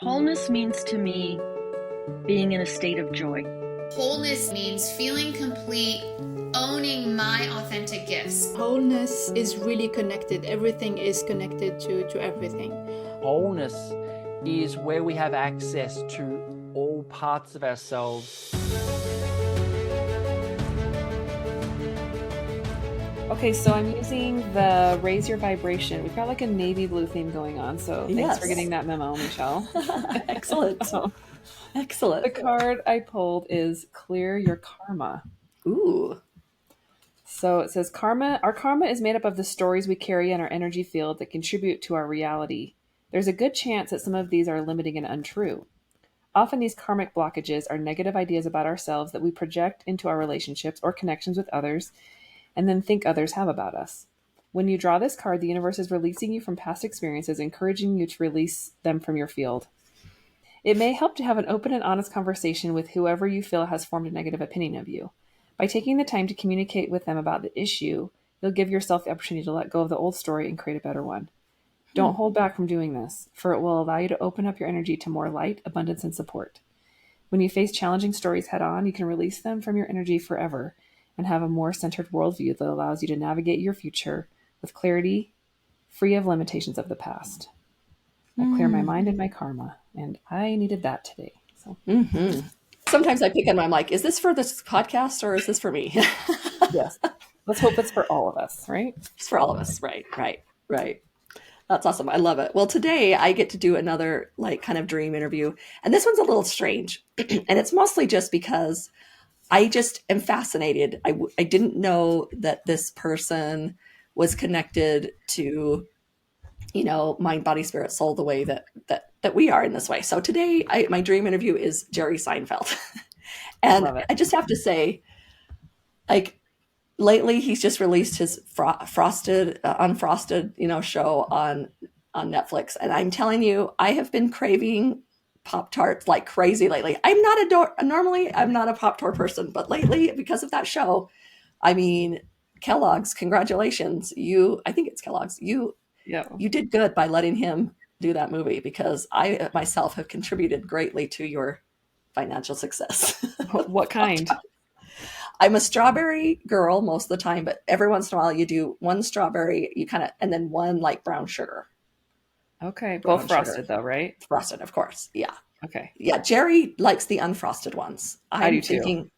Wholeness means to me being in a state of joy. Wholeness means feeling complete, owning my authentic gifts. Wholeness is really connected. Everything is connected to everything. Wholeness is where we have access to all parts of ourselves. Okay, so I'm using the Raise Your Vibration. We've got like a navy blue theme going on, so thanks for getting that memo, Michelle. Excellent. Excellent. The card I pulled is Clear Your Karma. Ooh. So it says our karma is made up of the stories we carry in our energy field that contribute to our reality. There's a good chance that some of these are limiting and untrue. Often these karmic blockages are negative ideas about ourselves that we project into our relationships or connections with others and then think others have about us. When you draw this card, the universe is releasing you from past experiences, encouraging you to release them from your field. It may help to have an open and honest conversation with whoever you feel has formed a negative opinion of you. By taking the time to communicate with them about the issue, you'll give yourself the opportunity to let go of the old story and create a better one. Don't hold back from doing this, for it will allow you to open up your energy to more light, abundance, and support. When you face challenging stories head on, you can release them from your energy forever and have a more centered worldview that allows you to navigate your future with clarity, free of limitations of the past. I clear my mind and my karma, and I needed that today. So. Sometimes I pick on I'm like, is this for this podcast or is this for me? Yes. Let's hope it's for all of us, right? It's for all of us. Right. That's awesome. I love it. Well, today I get to do another like kind of dream interview. And this one's a little strange. And it's mostly just because I just am fascinated. I didn't know that this person was connected to, mind, body, spirit, soul, the way that we are in this way. So today my dream interview is Jerry Seinfeld. And I just have to say, like, lately he's just released his unfrosted, show on Netflix. And I'm telling you, I have been craving Pop-Tarts like crazy lately. Normally I'm not a Pop-Tart person, but lately because of that show, I mean, Kellogg's, congratulations. I think it's Kellogg's. You did good by letting him do that movie, because I myself have contributed greatly to your financial success. What kind? I'm a strawberry girl most of the time, but every once in a while you do one strawberry, and then one like brown sugar. Okay. Both frosted though, right? Frosted, of course. Yeah. Okay. Yeah. Jerry likes the unfrosted ones. I do too.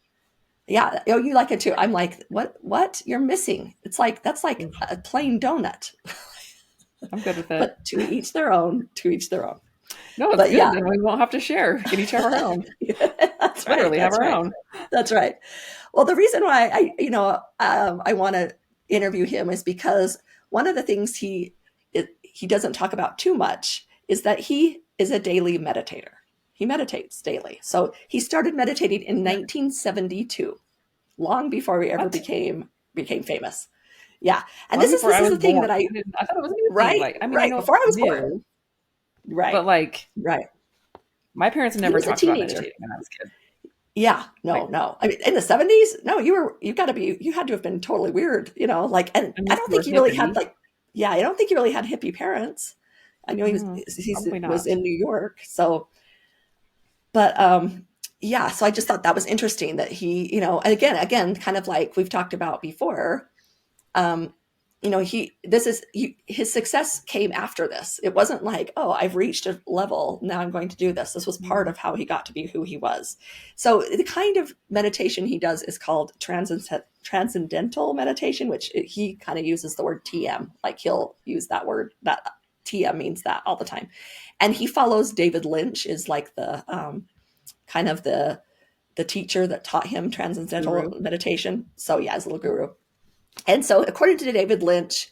Yeah. Oh, you like it too. I'm like, what you're missing? It's like, that's like a plain donut. I'm good with it. But to each their own. No, it's good. Then we won't have to share. We can each have our own. That's right. Literally have our own. That's right. Well, the reason why I want to interview him is because one of the things he doesn't talk about too much is that he is a daily meditator. He meditates daily. So he started meditating in 1972, long before we ever became famous. Yeah. And this is the thing that I thought it was right. Before I was born. Right. But right. My parents never talked about meditating when I was a kid. Yeah, no. I mean, in the 70s, no, you had to have been totally weird, and I don't think he really had I don't think he really had hippie parents. I know he was in New York. So, but, so I just thought that was interesting that he, again, kind of like we've talked about before, his success came after this. It wasn't like, oh, I've reached a level, now I'm going to do this. This was part of how he got to be who he was. So the kind of meditation he does is called transcendental meditation, which he kind of uses the word TM. Like he'll use that word, that TM means that all the time. And he follows David Lynch, is like the kind of the teacher that taught him transcendental meditation. So yeah, his little guru. And so according to David Lynch,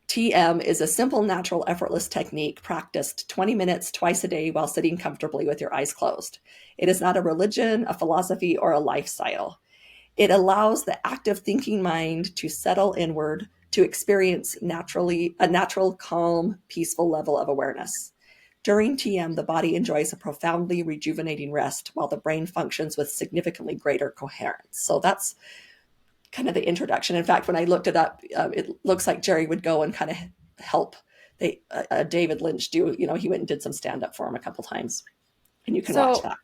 TM is a simple, natural, effortless technique practiced 20 minutes twice a day while sitting comfortably with your eyes closed. It is not a religion, a philosophy, or a lifestyle. It allows the active thinking mind to settle inward, to experience a natural, calm, peaceful level of awareness. During TM, the body enjoys a profoundly rejuvenating rest while the brain functions with significantly greater coherence. So that's kind of the introduction. In fact, when I looked it up, it looks like Jerry would go and kind of help David Lynch do, he went and did some stand-up for him a couple times. and you can watch So that.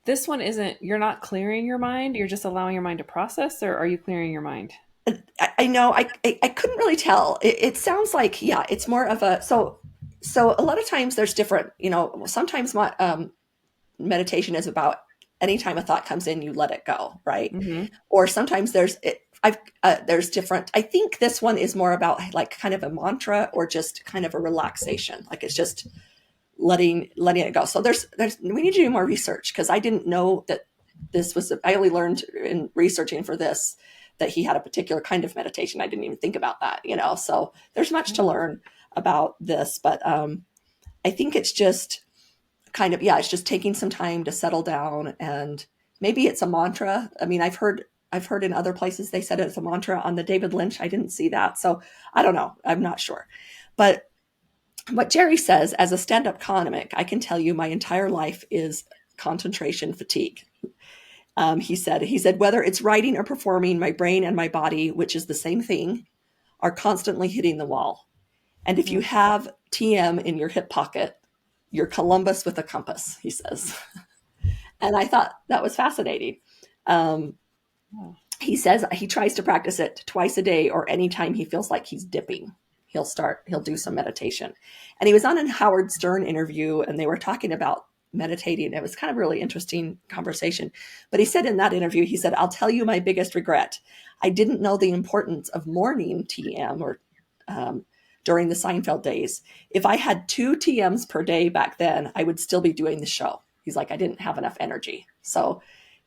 this one isn't, you're not clearing your mind, you're just allowing your mind to process, or are you clearing your mind? I know I couldn't really tell. It sounds like, yeah, it's more of a, so a lot of times there's different, sometimes my meditation is about anytime a thought comes in, you let it go, right? Mm-hmm. Or sometimes there's different. I think this one is more about like kind of a mantra or just kind of a relaxation. Like it's just letting it go. So we need to do more research, because I didn't know that this was, I only learned in researching for this that he had a particular kind of meditation. I didn't even think about that, so there's much to learn about this, but I think it's just kind of, yeah, it's just taking some time to settle down, and maybe it's a mantra. I mean, I've heard in other places they said it's a mantra. On the David Lynch, I didn't see that, so I don't know, I'm not sure. But what Jerry says, as a stand-up comic, I can tell you my entire life is concentration fatigue. He said, whether it's writing or performing, my brain and my body, which is the same thing, are constantly hitting the wall. And if you have TM in your hip pocket, you're Columbus with a compass, he says. And I thought that was fascinating. He says he tries to practice it twice a day, or anytime he feels like he's dipping. He'll do some meditation. And he was on a Howard Stern interview, and they were talking about meditating. It was kind of a really interesting conversation. But he said in that interview, he said, I'll tell you my biggest regret. I didn't know the importance of morning TM or during the Seinfeld days. If I had 2 TMs per day back then, I would still be doing the show. He's like, I didn't have enough energy. So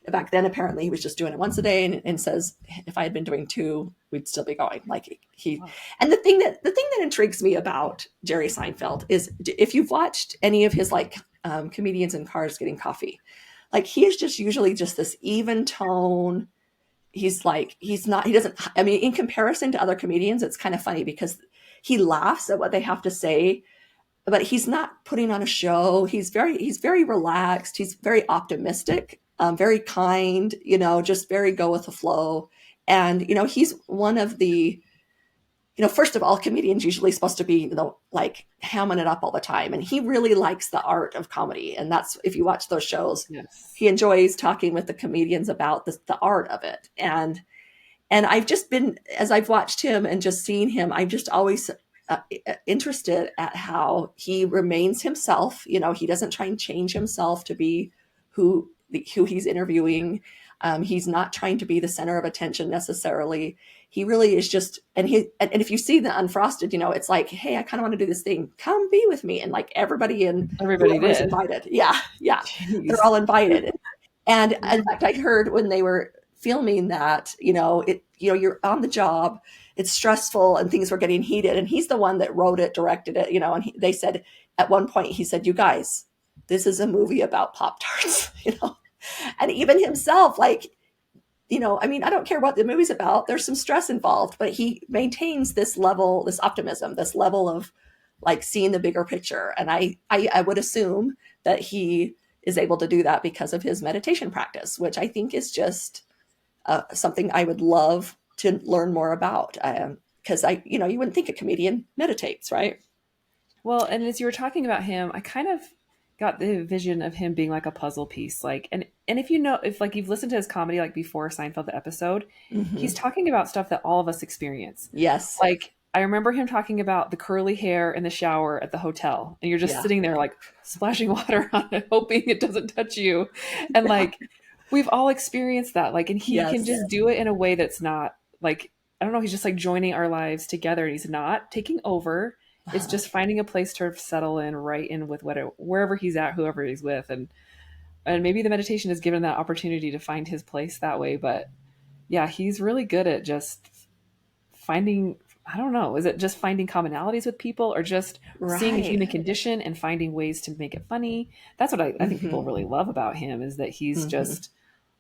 back then, apparently he was just doing it once a day, and says, if I had been doing 2, we'd still be going. Like he, and the thing that intrigues me about Jerry Seinfeld is, if you've watched any of his like comedians in cars getting coffee, like he is just usually just this even tone. He doesn't, I mean, in comparison to other comedians, it's kind of funny because he laughs at what they have to say, but he's not putting on a show. He's very relaxed. He's very optimistic, very kind, just very go with the flow. And, he's one of the, first of all, comedians usually supposed to be, like hamming it up all the time. And he really likes the art of comedy. And that's, if you watch those shows, Yes. he enjoys talking with the comedians about the art of it. And I've just been, as I've watched him and just seen him, I'm just always interested at how he remains himself. He doesn't try and change himself to be who he's interviewing. He's not trying to be the center of attention necessarily. He really is just, and if you see the Unfrosted, it's like, hey, I kind of want to do this thing. Come be with me. And like everybody is invited. Yeah. Jeez. They're all invited. And in fact, I heard when they were filming that, you're on the job, it's stressful, and things were getting heated. And he's the one that wrote it, directed it, and they said at one point, he said, you guys, this is a movie about Pop-Tarts, and even himself, like, I mean, I don't care what the movie's about. There's some stress involved, but he maintains this level, this optimism, this level of like seeing the bigger picture. And I would assume that he is able to do that because of his meditation practice, which I think is just something I would love to learn more about. Because you wouldn't think a comedian meditates, right? Well, and as you were talking about him, I kind of got the vision of him being like a puzzle piece. Like, and if like you've listened to his comedy, like before Seinfeld, the episode, he's talking about stuff that all of us experience. Yes. Like, I remember him talking about the curly hair in the shower at the hotel, and you're just sitting there like splashing water on it, hoping it doesn't touch you. And like, we've all experienced that. Like, and he can just do it in a way that's not like, I don't know, he's just like joining our lives together, and he's not taking over. It's just finding a place to settle in, right in with wherever he's at, whoever he's with. And maybe the meditation has given that opportunity to find his place that way. But yeah, he's really good at just finding, I don't know, is it just finding commonalities with people, or just seeing the human condition and finding ways to make it funny? That's what I think people really love about him, is that he's just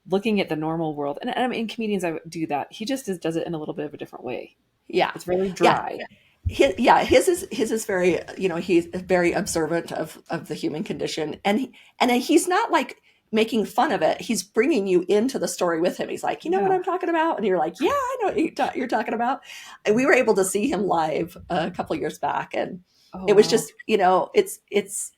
looking at the normal world. And I mean, comedians do that. He just does it in a little bit of a different way. Yeah. It's really dry. Yeah. His is very, he's very observant of the human condition, and he's not like making fun of it. He's bringing you into the story with him. He's like, you know what I'm talking about, and you're like, yeah, I know what you're talking about. And we were able to see him live a couple of years back, and it was just, it's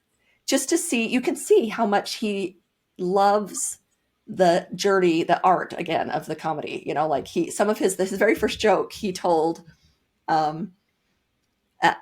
just to see, you can see how much he loves the journey, the art again of the comedy. You know, like some of his very first joke he told, when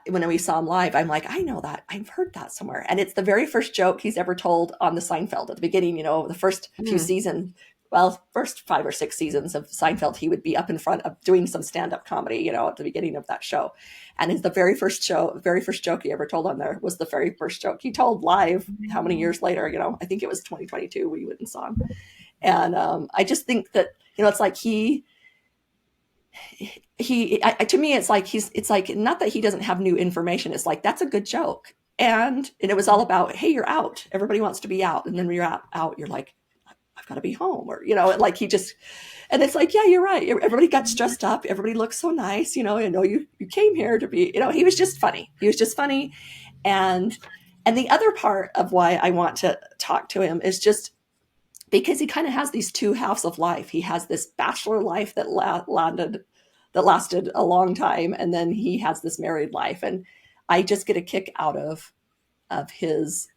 we saw him live, I'm like, I know that. I've heard that somewhere. And it's the very first joke he's ever told on the Seinfeld at the beginning, you know, the first few seasons, well, first 5 or 6 seasons of Seinfeld, he would be up in front of doing some stand-up comedy, you know, at the beginning of that show. And it's the very first joke he ever told on there was the very first joke he told live how many years later, you know, I think it was 2022 we went and saw him. And I just think that, you know, it's like to me, it's like not that he doesn't have new information. It's like, that's a good joke. And it was all about, hey, you're out. Everybody wants to be out. And then when you're out, you're like, I've got to be home. Or, you know, like and it's like, yeah, you're right. Everybody got dressed up. Everybody looks so nice. You know, you came here to be, you know, he was just funny. He was just funny. And the other part of why I want to talk to him is just because he kind of has these two halves of life. He has this bachelor life that lasted a long time. And then he has this married life. And I just get a kick out of his,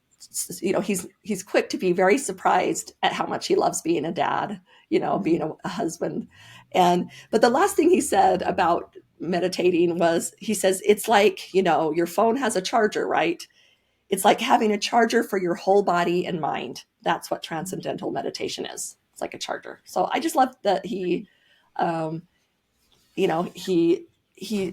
you know, he's quick to be very surprised at how much he loves being a dad, you know, being a husband. But the last thing he said about meditating was, he says, it's like, you know, your phone has a charger, right? It's like having a charger for your whole body and mind. That's what transcendental meditation is. It's like a charger. So I just love that he, you know, he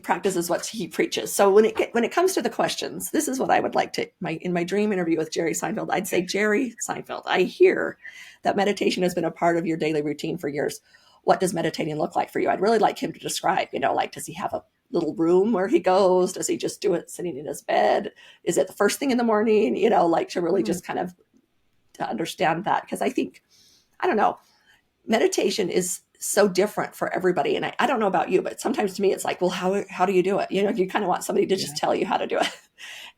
practices what he preaches. So when it comes to the questions, this is what I would like to, in my dream interview with Jerry Seinfeld, I'd say, Jerry Seinfeld, I hear that meditation has been a part of your daily routine for years. What does meditating look like for you? I'd really like him to describe, you know, like, does he have a little room where he goes? Does he just do it sitting in his bed? Is it the first thing in the morning? You know, like, to really just kind of to understand that. Because I think, I don't know, meditation is so different for everybody. And I don't know about you, but sometimes to me, it's like, well, how do you do it? You know, you kind of want somebody to just tell you how to do it.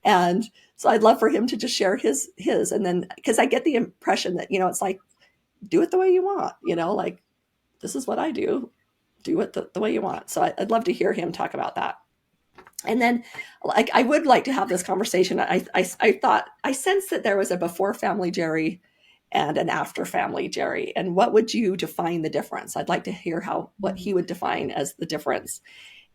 And so I'd love for him to just share his, and then, because I get the impression that, you know, it's like, do it the way you want, you know, like, this is what I do it the way you want. So I'd love to hear him talk about that. And then, like, I would like to have this conversation. I thought, I sensed that there was a before family Jerry and an after family Jerry. And what would you define the difference? I'd like to hear what he would define as the difference.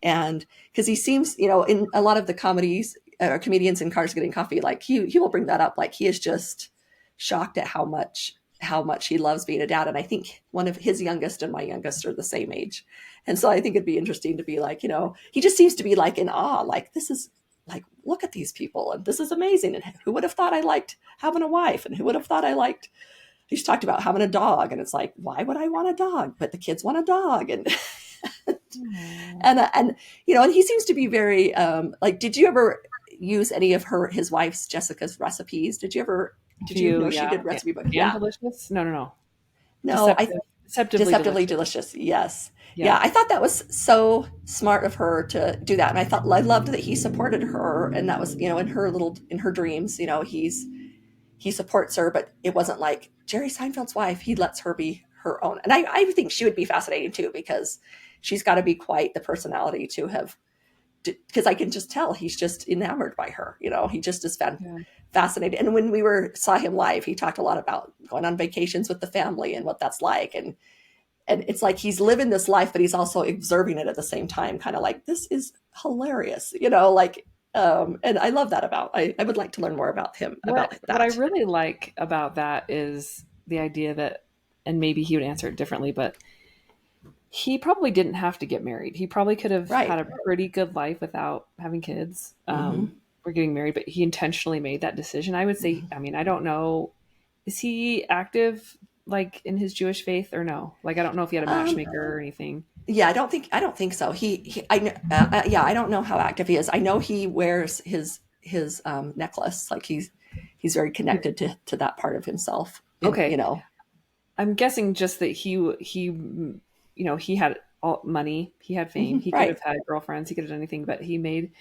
And because he seems, you know, in a lot of the comedians in Cars Getting Coffee, like he will bring that up. Like, he is just shocked at how much he loves being a dad. And I think one of his youngest and my youngest are the same age. And so I think it'd be interesting to be like, you know, he just seems to be like in awe, like, this is like, look at these people, and this is amazing. And who would have thought I liked having a wife? And who would have thought he's talked about having a dog, and it's like, why would I want a dog? But the kids want a dog. And, and, you know, and he seems to be very, like, did you ever use any of his wife's, Jessica's recipes? Did you know she did recipe book? Yeah. Delicious? No. No, Deceptively delicious. Yes. Yeah. I thought that was so smart of her to do that. And I loved that he supported her. And that was, you know, in her dreams, you know, he supports her, but it wasn't like Jerry Seinfeld's wife. He lets her be her own. And I think she would be fascinating too, because she's got to be quite the personality to have, because I can just tell he's just enamored by her. You know, he just is fascinated. And when we saw him live, he talked a lot about going on vacations with the family and what that's like. And it's like he's living this life, but he's also observing it at the same time, kind of like, this is hilarious, you know, like, and I love that I would like to learn more about him, about that. What I really like about that is the idea that, and maybe he would answer it differently, but he probably didn't have to get married. He probably could have had a pretty good life without having kids, or getting married, but he intentionally made that decision. I would say, I mean, I don't know, is he active, like, in his Jewish faith, or no? Like, I don't know if he had a matchmaker or anything. Yeah, I don't think so. I don't know how active he is. I know he wears his necklace. Like, he's very connected to that part of himself. Okay. You know, I'm guessing just that he, you know, he had all money, he had fame, he could have had girlfriends, he could have done anything, but he made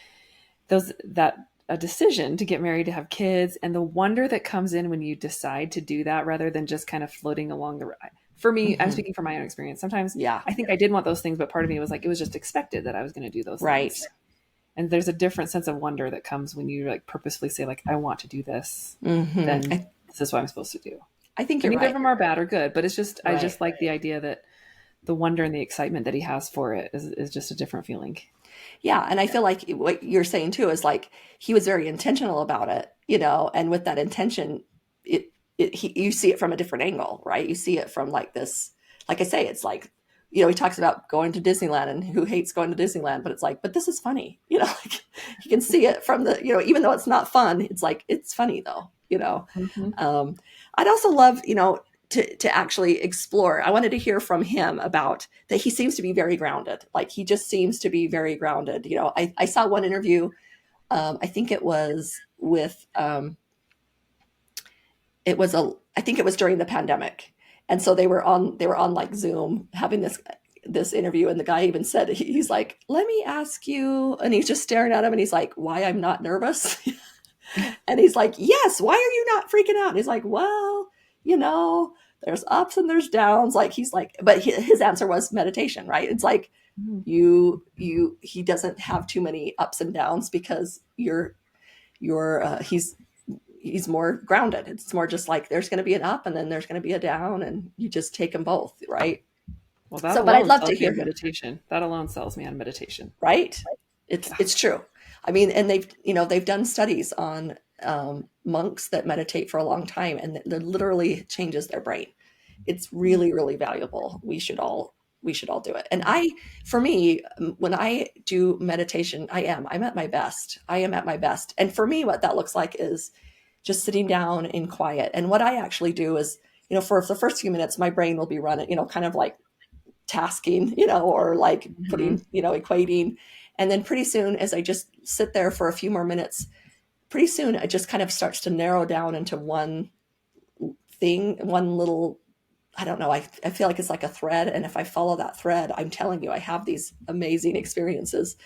a decision to get married, to have kids, and the wonder that comes in when you decide to do that, rather than just kind of floating along the ride. For me, I'm speaking from my own experience. Sometimes I think I did want those things, but part of me was like, it was just expected that I was going to do those things. And there's a different sense of wonder that comes when you like purposefully say like, I want to do this, then this is what I'm supposed to do. I think And you're neither right. of them are bad or good, but it's just, I Right. just like the idea that the wonder and the excitement that he has for it is just a different feeling. Yeah. And I feel like what you're saying too is like he was very intentional about it, you know, and with that intention, you see it from a different angle, right? You see it from like this, like I say, it's like, you know, he talks about going to Disneyland and who hates going to Disneyland, but it's like, but this is funny, you know, like you can see it from the, you know, even though it's not fun, it's like, it's funny though, you know. I'd also love, you know, to actually explore. I wanted to hear from him about that. He seems to be very grounded. Like he just seems to be very grounded. You know, I saw one interview. I think it was with, I think it was during the pandemic. And so they were on like Zoom having this interview. And the guy even said, he's like, let me ask you. And he's just staring at him and he's like, why I'm not nervous. And he's like, yes, why are you not freaking out? And he's like, well, you know, there's ups and there's downs. Like he's like, but his answer was meditation, right? It's like he doesn't have too many ups and downs because he's more grounded. It's more just like there's going to be an up and then there's going to be a down and you just take them both, right? Well, that so, but I'd love to sells me hear on him. meditation. That alone sells me on meditation. Right? It's true. I mean, and they've done studies on monks that meditate for a long time and that literally changes their brain. It's really, really valuable. We should all do it. And for me, when I do meditation, I'm at my best. I am at my best. And for me, what that looks like is just sitting down in quiet. And what I actually do is, you know, for the first few minutes, my brain will be running, you know, kind of like tasking, you know, or like putting, you know, equating. And then pretty soon, as I just sit there for a few more minutes, pretty soon it just kind of starts to narrow down into one thing, one little, I don't know, I feel like it's like a thread. And if I follow that thread, I'm telling you, I have these amazing experiences.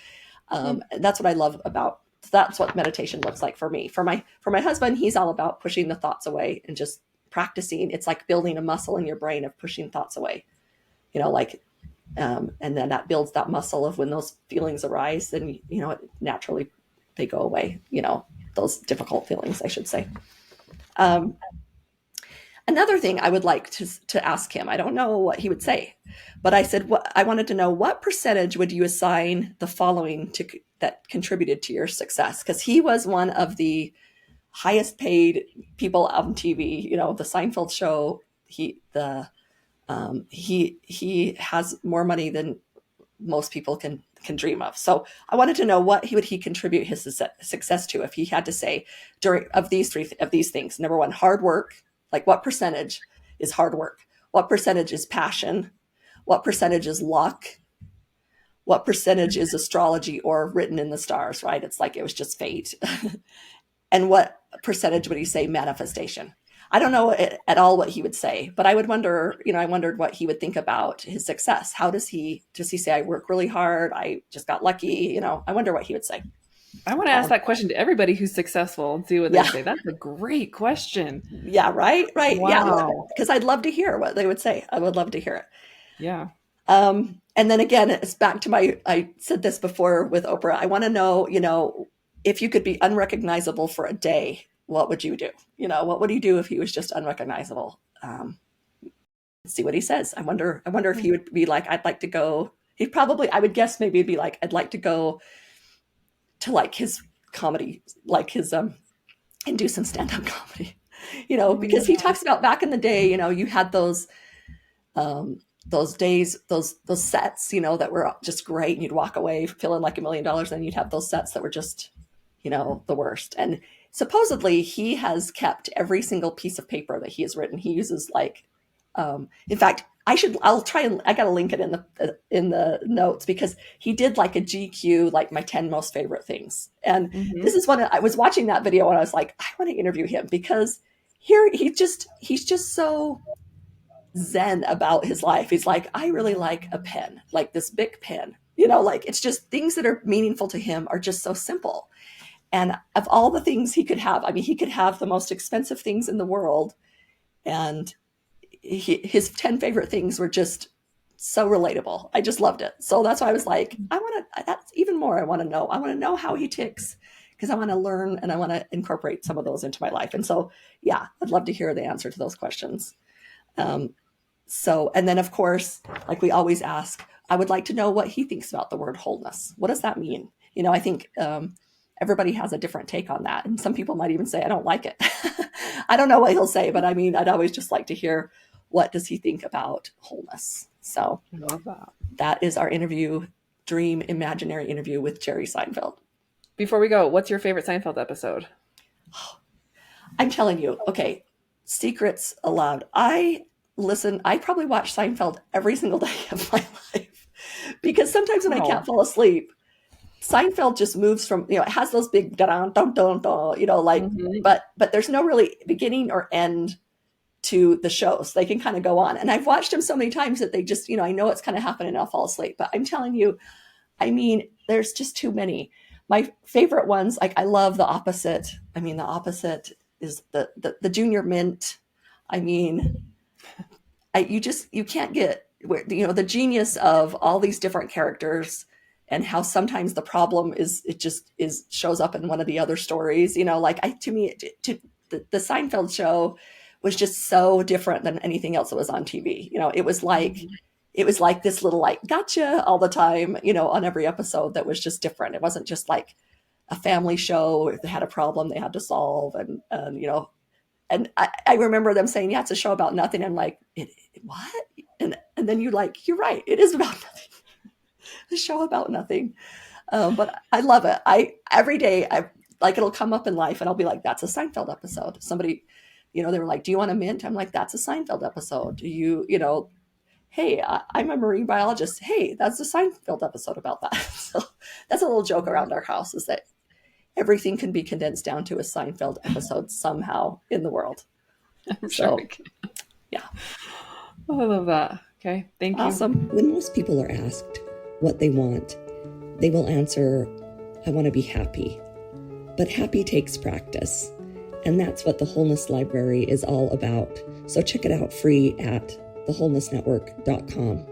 That's what I love about, that's what meditation looks like for me. For my husband, he's all about pushing the thoughts away and just practicing. It's like building a muscle in your brain of pushing thoughts away, you know, like, and then that builds that muscle of when those feelings arise, then, you know, naturally they go away, you know, those difficult feelings, I should say. Another thing I would like to ask him, I don't know what he would say, but I said, I wanted to know what percentage would you assign the following that contributed to your success? Because he was one of the highest paid people on TV, you know, the Seinfeld show. He has more money than most people can dream of. So I wanted to know what he contribute his success to if he had to say of these things. Number one, hard work. Like what percentage is hard work? What percentage is passion? What percentage is luck? What percentage is astrology or written in the stars, right? It's like it was just fate. And what percentage would he say manifestation? I don't know at all what he would say, but I wondered what he would think about his success. How does he say, I work really hard, I just got lucky? You know, I wonder what he would say. I want to ask that question to everybody who's successful and see what they say. That's a great question. Yeah, right. Wow. Yeah, because I'd love to hear what they would say. I would love to hear it. Yeah. And then again, it's back to I said this before with Oprah. I want to know, you know, if you could be unrecognizable for a day, what would you do? You know, what would he do if he was just unrecognizable? See what he says. I wonder if he would be like, I'd like to go. I would guess maybe it'd be like, I'd like to go to like his comedy, like his, and do some stand-up comedy, you know, because he talks about back in the day, you know, you had those days, those sets, you know, that were just great. And you'd walk away feeling like $1 million. And you'd have those sets that were just, you know, the worst. And supposedly he has kept every single piece of paper that he has written. He uses like, in fact, I'll try and I got to link it in the notes because he did like a GQ, like my 10 most favorite things. And this is when I was watching that video and I was like, I want to interview him because he's just so zen about his life. He's like, I really like a pen, like this big pen, you know, like it's just things that are meaningful to him are just so simple. And of all the things he could have, I mean, he could have the most expensive things in the world. And his 10 favorite things were just so relatable. I just loved it. So that's why I was like, that's even more. I want to know how he ticks, because I want to learn and I want to incorporate some of those into my life. And so, yeah, I'd love to hear the answer to those questions. And then of course, like we always ask, I would like to know what he thinks about the word wholeness. What does that mean? I think everybody has a different take on that. And some people might even say, I don't like it. I don't know what he'll say, but I mean, I'd always just like to hear, what does he think about wholeness? So Love that. That is our interview, dream imaginary interview with Jerry Seinfeld. Before we go, what's your favorite Seinfeld episode? I'm telling you, okay, secrets allowed. I probably watch Seinfeld every single day of my life, because sometimes when I can't fall asleep, Seinfeld just moves from, it has those big dun dun dun dun, but there's no really beginning or end to the show, so they can kind of go on. And I've watched them so many times that they just, I know it's kind of happening and I'll fall asleep. But I'm telling you, I mean, there's just too many. My favorite ones, like I love The Opposite. I mean, The Opposite is the Junior Mint. I mean, you can't get where, the genius of all these different characters, and how sometimes the problem shows up in one of the other stories. The Seinfeld show was just so different than anything else that was on TV. It was like this little gotcha all the time, on every episode, that was just different. It wasn't just like a family show. If they had a problem they had to solve, and and I remember them saying, yeah, it's a show about nothing. I'm like, what? And then you're right, it is about nothing. A show about nothing. But I love it. Every day it'll come up in life and I'll be like, that's a Seinfeld episode. Somebody, they were like, do you want a mint? I'm like, that's a Seinfeld episode. Do you, hey, I'm a marine biologist. Hey, that's a Seinfeld episode about that. So that's a little joke around our house, is that everything can be condensed down to a Seinfeld episode somehow in the world. Yeah. Oh, I love that. Okay. Thank you. Awesome. When most people are asked what they want, they will answer, I want to be happy. But happy takes practice. And that's what the Wholeness Library is all about. So check it out free at thewholenessnetwork.com.